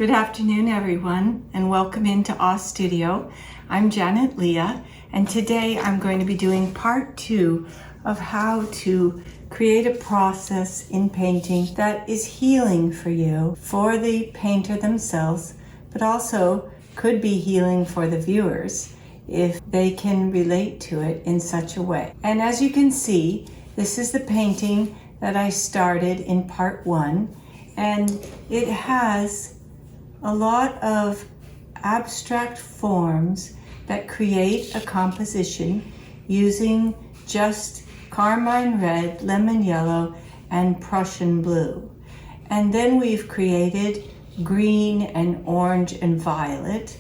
Good afternoon, everyone, and welcome into Oz Studio. I'm Janet Leah, and today I'm going to be doing part 2 of how to create a process in painting that is healing for you, for the painter themselves, but also could be healing for the viewers if they can relate to it in such a way. And as you can see, this is the painting that I started in part 1, and it has a lot of abstract forms that create a composition using just carmine red, lemon yellow, and Prussian blue. And then we've created green and orange and violet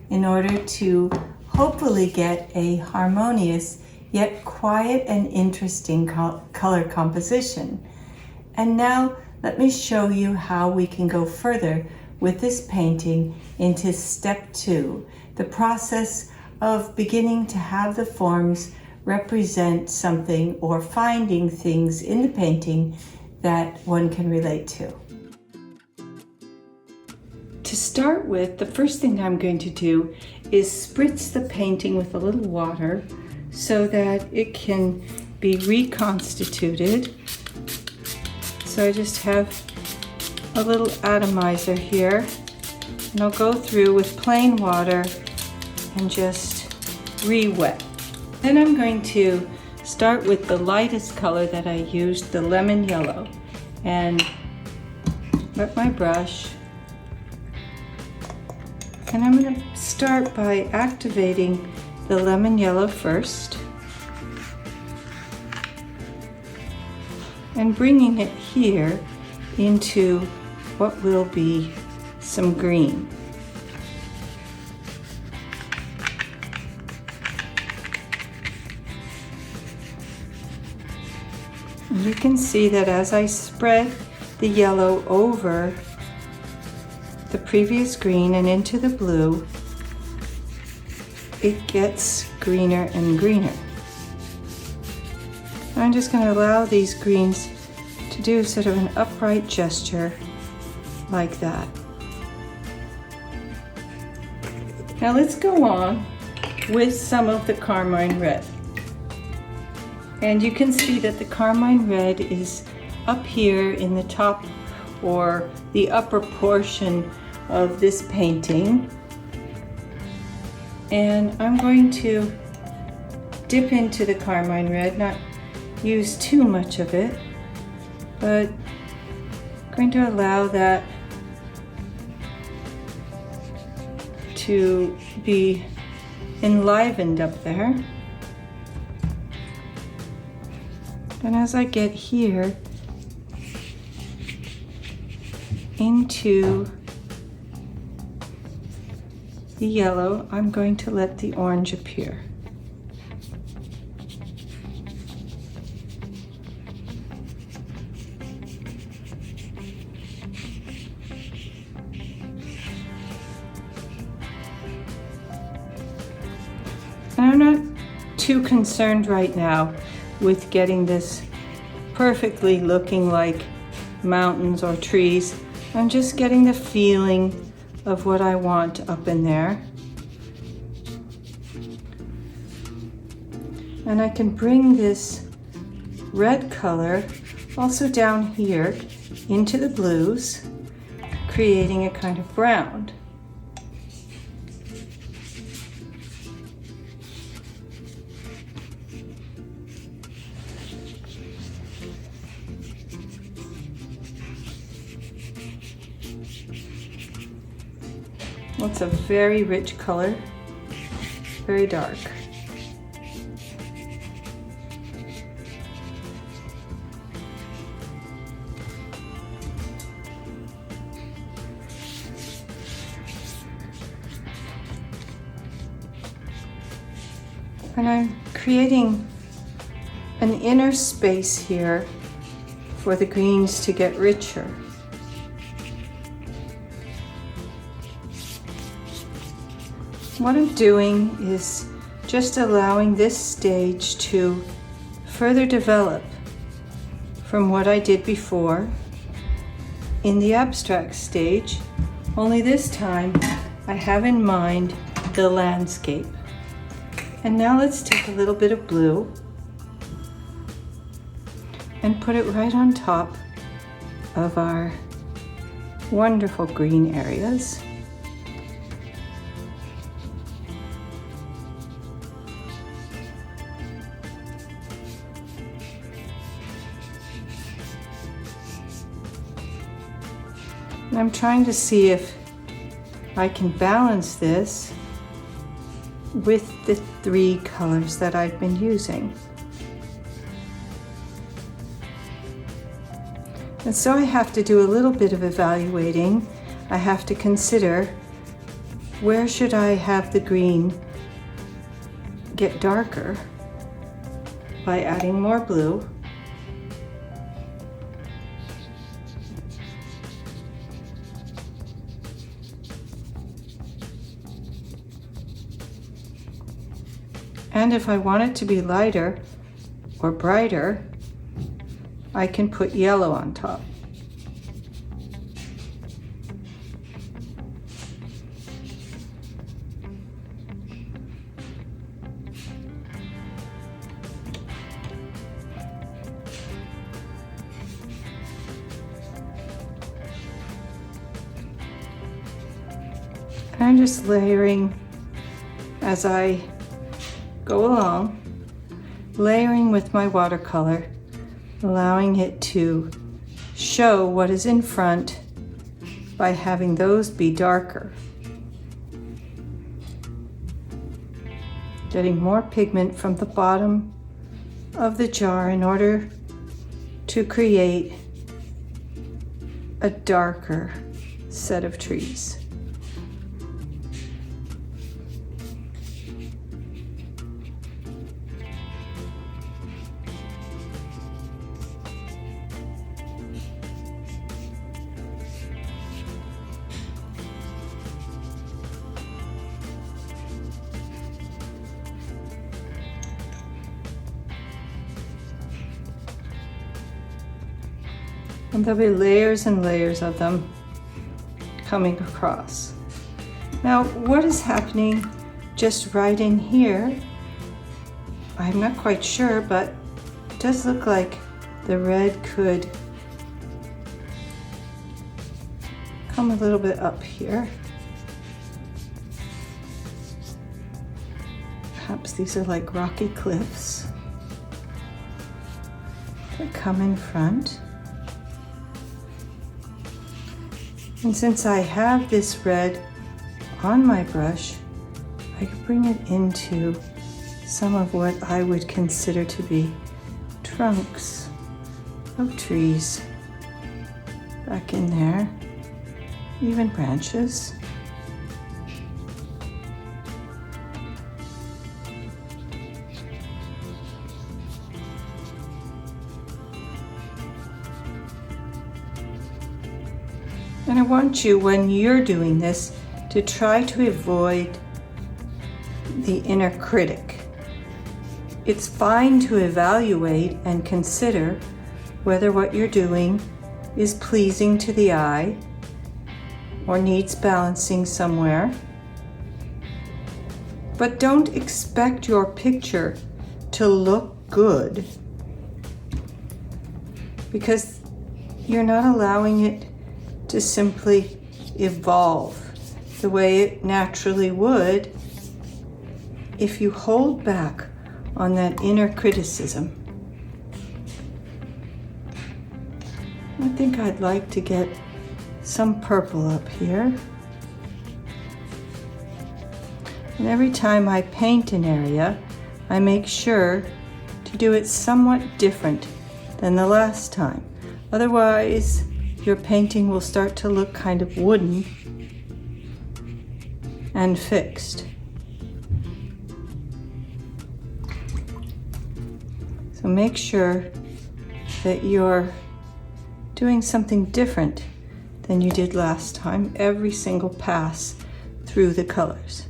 in order to hopefully get a harmonious yet quiet and interesting color composition. And now let me show you how we can go further with this painting into step 2, the process of beginning to have the forms represent something or finding things in the painting that one can relate to. To start with, the first thing I'm going to do is spritz the painting with a little water so that it can be reconstituted. So I just have a little atomizer here, and I'll go through with plain water and just re-wet. Then I'm going to start with the lightest color that I used, the lemon yellow, and wet my brush. And I'm going to start by activating the lemon yellow first and bringing it here into what will be some green. You can see that as I spread the yellow over the previous green and into the blue, it gets greener and greener. I'm just going to allow these greens to do sort of an upright gesture like that. Now let's go on with some of the carmine red. And you can see that the carmine red is up here in the top or the upper portion of this painting. And I'm going to dip into the carmine red, not use too much of it, but I'm going to allow that to be enlivened up there. And as I get here into the yellow, I'm going to let the orange appear. And I'm not too concerned right now with getting this perfectly looking like mountains or trees. I'm just getting the feeling of what I want up in there. And I can bring this red color also down here into the blues, creating a kind of brown. Well, it's a very rich color, very dark. And I'm creating an inner space here for the greens to get richer. What I'm doing is just allowing this stage to further develop from what I did before. In the abstract stage, Only this time I have in mind the landscape. And now let's take a little bit of blue and put it right on top of our wonderful green areas. And I'm trying to see if I can balance this with the 3 colors that I've been using. And so I have to do a little bit of evaluating. I have to consider, where should I have the green get darker by adding more blue? And if I want it to be lighter or brighter, I can put yellow on top. I'm just layering as I go along, layering with my watercolor, allowing it to show what is in front by having those be darker. Getting more pigment from the bottom of the jar in order to create a darker set of trees. And there'll be layers and layers of them coming across. Now, what is happening just right in here? I'm not quite sure, but it does look like the red could come a little bit up here. Perhaps these are like rocky cliffs that come in front. And since I have this red on my brush, I can bring it into some of what I would consider to be trunks of trees back in there, even branches. And I want you, when you're doing this, to try to avoid the inner critic. It's fine to evaluate and consider whether what you're doing is pleasing to the eye or needs balancing somewhere. But don't expect your picture to look good, because you're not allowing it to simply evolve the way it naturally would if you hold back on that inner criticism. I think I'd like to get some purple up here. And every time I paint an area, I make sure to do it somewhat different than the last time. Otherwise, your painting will start to look kind of wooden and fixed. So make sure that you're doing something different than you did last time every single pass through the colors.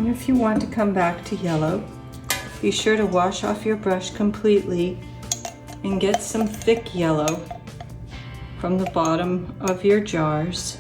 And if you want to come back to yellow, be sure to wash off your brush completely and get some thick yellow from the bottom of your jars.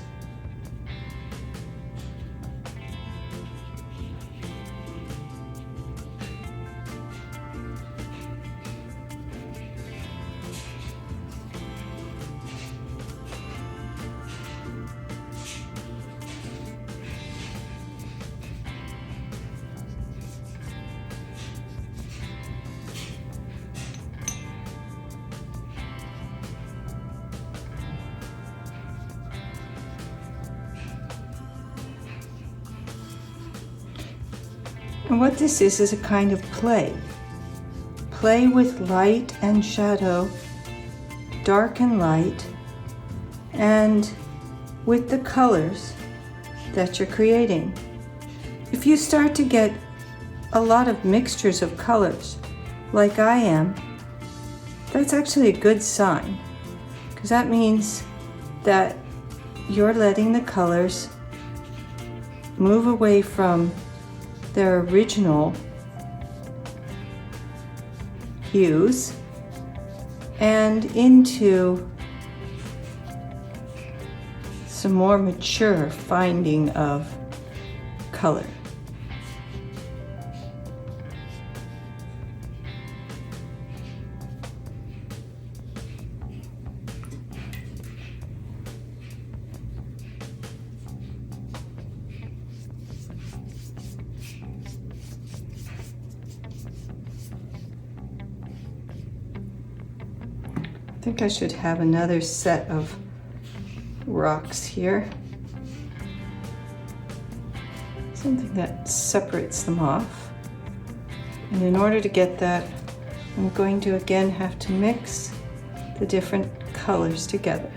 And what this is a kind of play. Play with light and shadow, dark and light, and with the colors that you're creating. If you start to get a lot of mixtures of colors, like I am, that's actually a good sign, because that means that you're letting the colors move away from their original hues and into some more mature finding of color. I think I should have another set of rocks here. Something that separates them off. And in order to get that, I'm going to again have to mix the different colors together.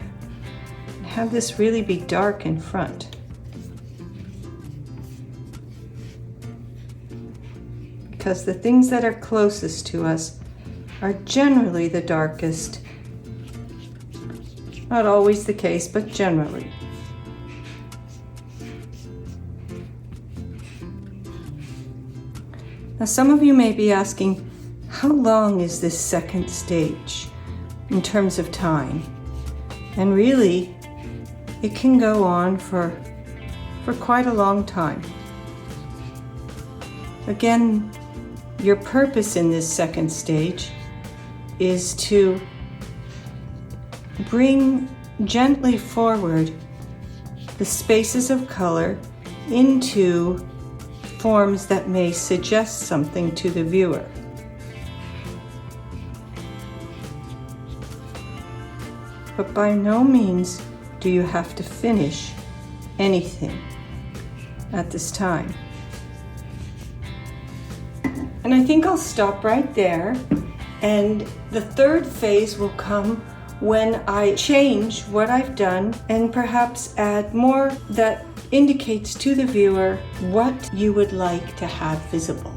And have this really be dark in front. Because the things that are closest to us are generally the darkest. Not always the case, but generally. Now, some of you may be asking, how long is this second stage in terms of time? And really, it can go on for quite a long time. Again, your purpose in this second stage is to bring gently forward the spaces of color into forms that may suggest something to the viewer. But by no means do you have to finish anything at this time. And I think I'll stop right there, and the third phase will come when I change what I've done and perhaps add more that indicates to the viewer what you would like to have visible.